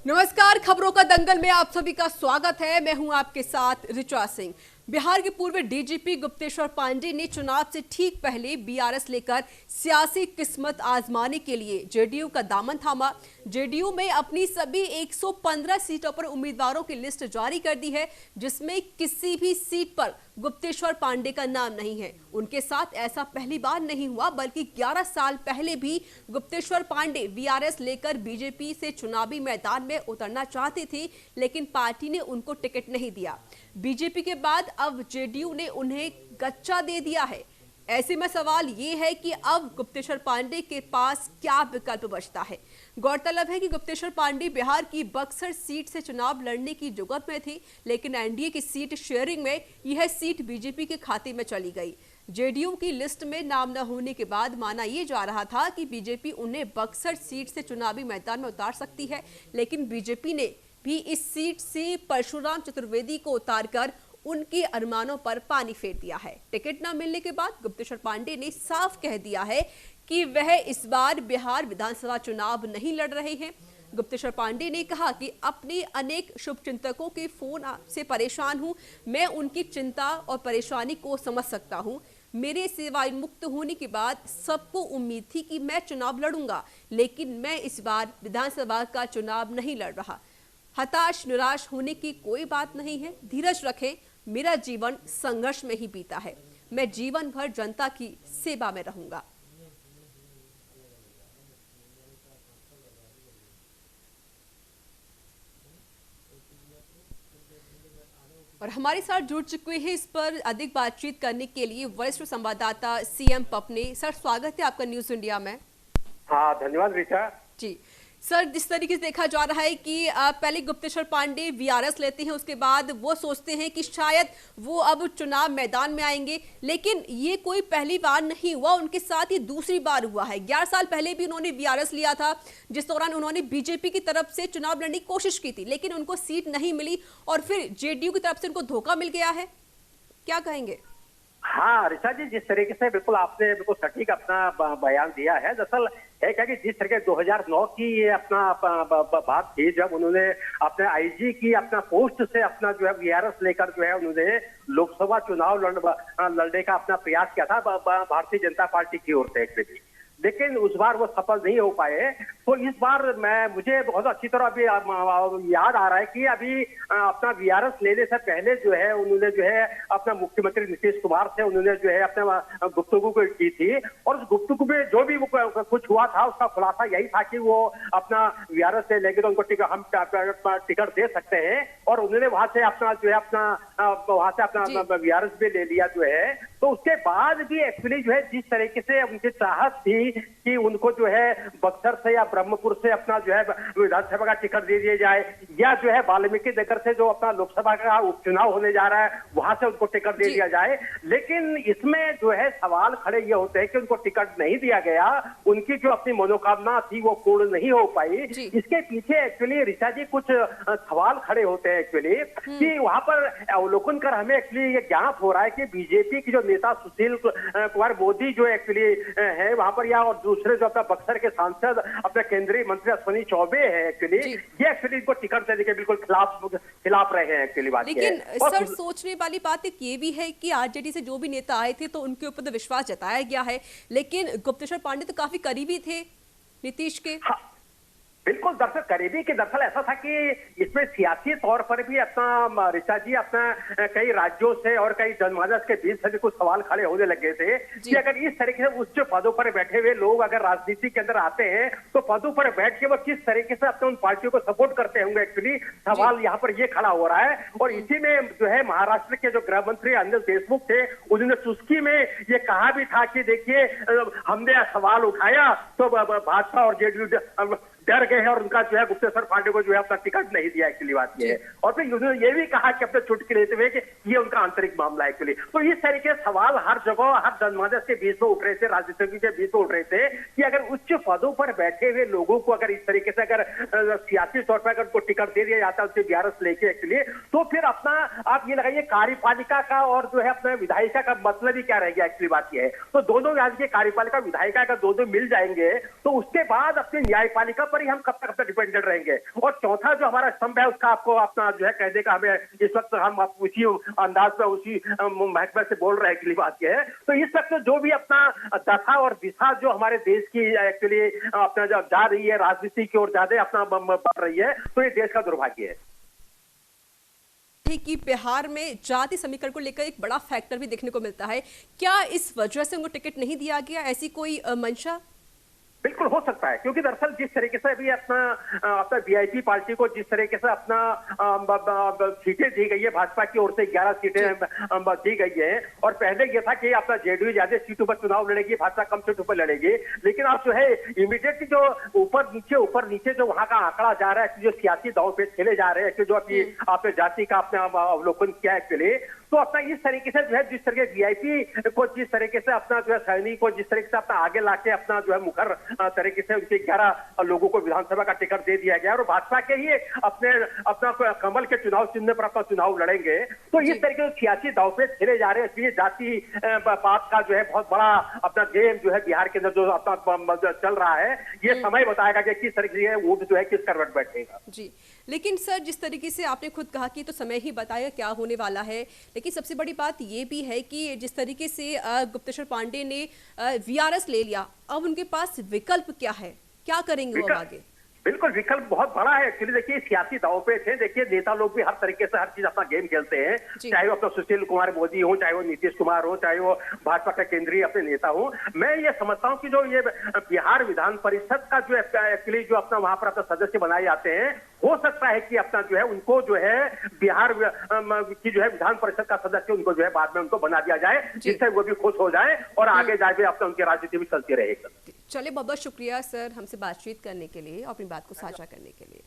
नमस्कार, खबरों का दंगल में आप सभी का स्वागत है। मैं हूं आपके साथ ऋचा सिंह। बिहार के पूर्व डीजीपी गुप्तेश्वर पांडे ने चुनाव से ठीक पहले बीआरएस लेकर सियासी किस्मत आजमाने के लिए जेडीयू का दामन थामा। जेडीयू में अपनी सभी 115 सीटों पर उम्मीदवारों की लिस्ट जारी कर दी है, जिसमें किसी भी सीट पर गुप्तेश्वर पांडे का नाम नहीं है। उनके साथ ऐसा पहली बार नहीं हुआ, बल्कि 11 साल पहले भी गुप्तेश्वर पांडे बीआरएस लेकर बीजेपी से चुनावी मैदान में उतरना चाहते थे, लेकिन पार्टी ने उनको टिकट नहीं दिया। बीजेपी के बाद अब जेडीयू ने उन्हें गच्चा दे दिया है। ऐसे में सवाल ये है कि अब गुप्तेश्वर पांडे के पास क्या विकल्प बचता है। गौरतलब है कि गुप्तेश्वर पांडे बिहार की बक्सर सीट से चुनाव लड़ने की जुगत में थे, लेकिन एनडीए की सीट शेयरिंग में यह सीट बीजेपी के खाते में चली गई। जेडीयू की लिस्ट में नाम न होने के बाद माना यह जा रहा था कि बीजेपी उन्हें बक्सर सीट से चुनावी मैदान में उतार सकती है, लेकिन बीजेपी ने भी इस सीट से परशुराम चतुर्वेदी को उतारकर उनके अरमानों पर पानी फेर दिया है। टिकट न मिलने के बाद गुप्तेश्वर पांडे ने साफ कह दिया है कि वह इस बार बिहार विधानसभा चुनाव नहीं लड़ रहे हैं। गुप्तेश्वर पांडे ने कहा कि अपने अनेक शुभचिंतकों के फोन से परेशान हूं। मैं उनकी चिंता और परेशानी को समझ सकता हूं। मेरे सेवामुक्त होने के बाद सबको उम्मीद थी कि मैं चुनाव लड़ूंगा, लेकिन मैं इस बार विधानसभा का चुनाव नहीं लड़ रहा। हताश निराश होने की कोई बात नहीं है। धीरज रखें, मेरा जीवन संघर्ष में ही बीता है। मैं जीवन भर जनता की सेवा में रहूंगा। और हमारे साथ जुड़ चुके हैं इस पर अधिक बातचीत करने के लिए वरिष्ठ संवाददाता सीएम पपने। सर, स्वागत है आपका न्यूज इंडिया में। हाँ, धन्यवाद ऋचा जी सर, जिस तरीके से देखा जा रहा है कि पहले गुप्तेश्वर पांडे वीआरएस लेते हैं, उसके बाद वो सोचते हैं कि शायद वो अब चुनाव मैदान में आएंगे, लेकिन ये कोई पहली बार नहीं हुआ, उनके साथ ये दूसरी बार हुआ है। 11 साल पहले भी उन्होंने वीआरएस लिया था, जिस दौरान उन्होंने बीजेपी की तरफ से चुनाव लड़ने की कोशिश की थी, लेकिन उनको सीट नहीं मिली और फिर जेडीयू की तरफ से उनको धोखा मिल गया है। क्या कहेंगे? हाँ ऋचा जी, जिस तरीके से बिल्कुल आपने बिल्कुल सटीक अपना बयान दिया है। दरअसल है क्या कि जिस तरीके 2009 की ये अपना बात थी, जब उन्होंने अपने आईजी की अपना पोस्ट से अपना जो है वीआरएस लेकर जो है उन्होंने लोकसभा चुनाव लड़ने का अपना प्रयास किया था भारतीय जनता पार्टी की ओर से, लेकिन उस बार वो सफल नहीं हो पाए। तो इस बार मुझे बहुत अच्छी तरह अभी याद आ रहा है कि अभी अपना वीआरएस लेने से पहले जो है उन्होंने जो है अपना मुख्यमंत्री नीतीश कुमार से उन्होंने जो है अपना गुफ्तगू की थी, और उस गुफ्तगू में जो भी कुछ हुआ था उसका खुलासा यही था कि वो अपना वीआरएस ले लेंगे तो उनको हम टिकट दे सकते हैं, और उन्होंने वहां से अपना जो है अपना वीआरएस भी ले लिया जो है। तो उसके बाद भी एक्चुअली जो है जिस तरीके से उनकी चाहत थी कि उनको जो है बक्सर से या ब्रह्मपुर से अपना जो है विधानसभा का टिकट दे दिया जाए, या जो है वाल्मीकि नगर से जो अपना लोकसभा का उपचुनाव होने जा रहा है वहां से उनको टिकट दे दिया जाए, लेकिन इसमें जो है सवाल खड़े ये होते हैं कि उनको टिकट नहीं दिया गया, उनकी जो अपनी मनोकामना थी वो पूर्ण नहीं हो पाई। इसके पीछे एक्चुअली ऋचा जी कुछ सवाल खड़े होते हैं एक्चुअली कि वहां पर अवलोकन कर हमें एक्चुअली ये ज्ञात हो रहा है कि बीजेपी की जो नेता सुशील कुमार मोदी जो एक्चुअली है वहां पर, या और दूसरे जो अपना बक्सर के सांसद अपने केंद्रीय मंत्री अश्विनी चौबे है एक्चुअली, ये एक्चुअली इनको टिकट देने के बिल्कुल खिलाफ रहे हैं एक्चुअली बात। लेकिन सर, सोचने वाली बात एक ये भी है कि आरजेडी से जो भी नेता आए थे तो उनके ऊपर तो विश्वास जताया गया है, लेकिन गुप्तेश्वर पांडे तो काफी करीबी थे नीतीश के। हाँ, बिल्कुल दरअसल करीबी के दरअसल ऐसा था कि इसमें सियासी तौर पर भी अपना ऋचा जी अपना कई राज्यों से और कई जनमानस के बीच से भी कुछ सवाल खड़े होने लगे थे कि अगर इस तरीके से उच्च पदों पर बैठे हुए लोग अगर राजनीति के अंदर आते हैं तो पदों पर बैठ के वो किस तरीके से अपने उन पार्टियों को सपोर्ट करते होंगे, एक्चुअली सवाल यहाँ पर ये खड़ा हो रहा है। और इसी में जो है महाराष्ट्र के जो गृह मंत्री अनिल देशमुख थे, उन्होंने चुस्की में ये कहा भी था कि देखिए हमने सवाल उठाया तो भाजपा और जेडीयू डर गए हैं और उनका जो है गुप्तेश्वर पांडे को जो है अपना टिकट नहीं दिया एक्चुअली बात ये है। और फिर उन्होंने ये भी कहा कि अपने चुटकी लेते हुए कि ये उनका आंतरिक मामला है एक्चुअली। तो इस तरीके से सवाल हर जगह हर जनमानस के बीच में उठ रहे थे, राजनीतिज्ञों के बीच में उठ रहे थे कि अगर उच्च पदों पर बैठे हुए लोगों को अगर इस तरीके से अगर सियासी तौर पर अगर उनको टिकट दे दिया जाता है उससे वीआरएस लेके एक्चुअली, तो फिर अपना आप ये लगाइए कार्यपालिका का और जो है अपना विधायिका का मतलब ही क्या रहेगा एक्चुअली बात ये है। तो दोनों राज्य के कार्यपालिका विधायिका अगर दोनों मिल जाएंगे तो उसके बाद अपनी न्यायपालिका पर ही हम कब तक डिपेंडेंट रहेंगे। और चौथा जो हमारा स्तंभ है उसका आपको अपना जो है कहने का हमें इस वक्त हम उसी अंदाज में उसी महकमे से बोल रहे हैं कि बात यह है। तो इस वक्त जो भी अपना दशा और दिशा जो हमारे देश की एक्चुअली अपना जब जा रही है राजनीति की ओर ज्यादा अपना बढ़ रही है, तो ये देश का दुर्भाग्य है कि बिहार में जाति समीकरण को लेकर एक बड़ा फैक्टर भी देखने को मिलता है। क्या इस वजह से उनको टिकट नहीं दिया गया, ऐसी कोई मंशा? बिल्कुल हो सकता है, क्योंकि दरअसल जिस तरीके से अभी अपना वीआईपी पार्टी को जिस तरीके से अपना सीटें दी गई है भाजपा की ओर से 11 सीटें दी गई है, और पहले ये था कि अपना जेडीयू ज्यादा सीटों पर चुनाव लड़ेगी, भाजपा कम सीटों पर लड़ेगी। लेकिन अब जो है इमीडिएटली जो ऊपर नीचे जो वहां का आंकड़ा जा रहा है, जो सियासी दांव पे खेले जा रहे हैं, कि जो अपनी आपने जाति का अपने अवलोकन किया एक्चुअली, तो अपना इस तरीके से जो है जिस तरह वीआईपी को जिस तरीके से अपना जो है सैनिक को जिस तरीके से अपना आगे लाके अपना जो है मुखर तरीके से उनके 11 लोगों को विधानसभा का टिकट दे दिया गया, और भाजपा के ही अपना कमल के चुनाव चिन्ह पर अपना चुनाव लड़ेंगे। तो इस तरीके से सियासी दांव पे खेले जा रहे हैं। इसलिए जाति बात का जो है बहुत बड़ा अपना गेम जो है बिहार के अंदर जो अपना चल रहा है, ये समय बताएगा कि किस तरीके से वोट जो है किस करवट बैठेगा। जी, लेकिन सर जिस तरीके से आपने खुद कहा कि तो समय ही बताएगा क्या होने वाला है, लेकिन सबसे बड़ी बात ये भी है कि जिस तरीके से गुप्तेश्वर पांडे ने वीआरएस ले लिया, अब उनके पास विकल्प क्या है, क्या करेंगे वो आगे? बिल्कुल विकल्प बहुत बड़ा है एक्चुअली। देखिए सियासी दांव पे थे, देखिए नेता लोग भी हर तरीके से हर चीज अपना गेम खेलते हैं, चाहे वो अपना सुशील कुमार मोदी हो, चाहे वो नीतीश कुमार हो, चाहे वो भाजपा का केंद्रीय अपने नेता हो। मैं ये समझता हूँ कि जो ये बिहार विधान परिषद का जो एक्चुअली जो अपना वहां पर अपना सदस्य बनाए जाते हैं, हो सकता है कि अपना जो है उनको जो है बिहार की जो है विधान परिषद का सदस्य उनको जो है बाद में उनको बना दिया जाए, जिससे वो भी खुश हो जाए और आगे जाके अपना उनकी राजनीति भी चलती रहेगी। चलिए, बहुत बहुत शुक्रिया सर हमसे बातचीत करने के लिए और अपनी बात को साझा करने के लिए।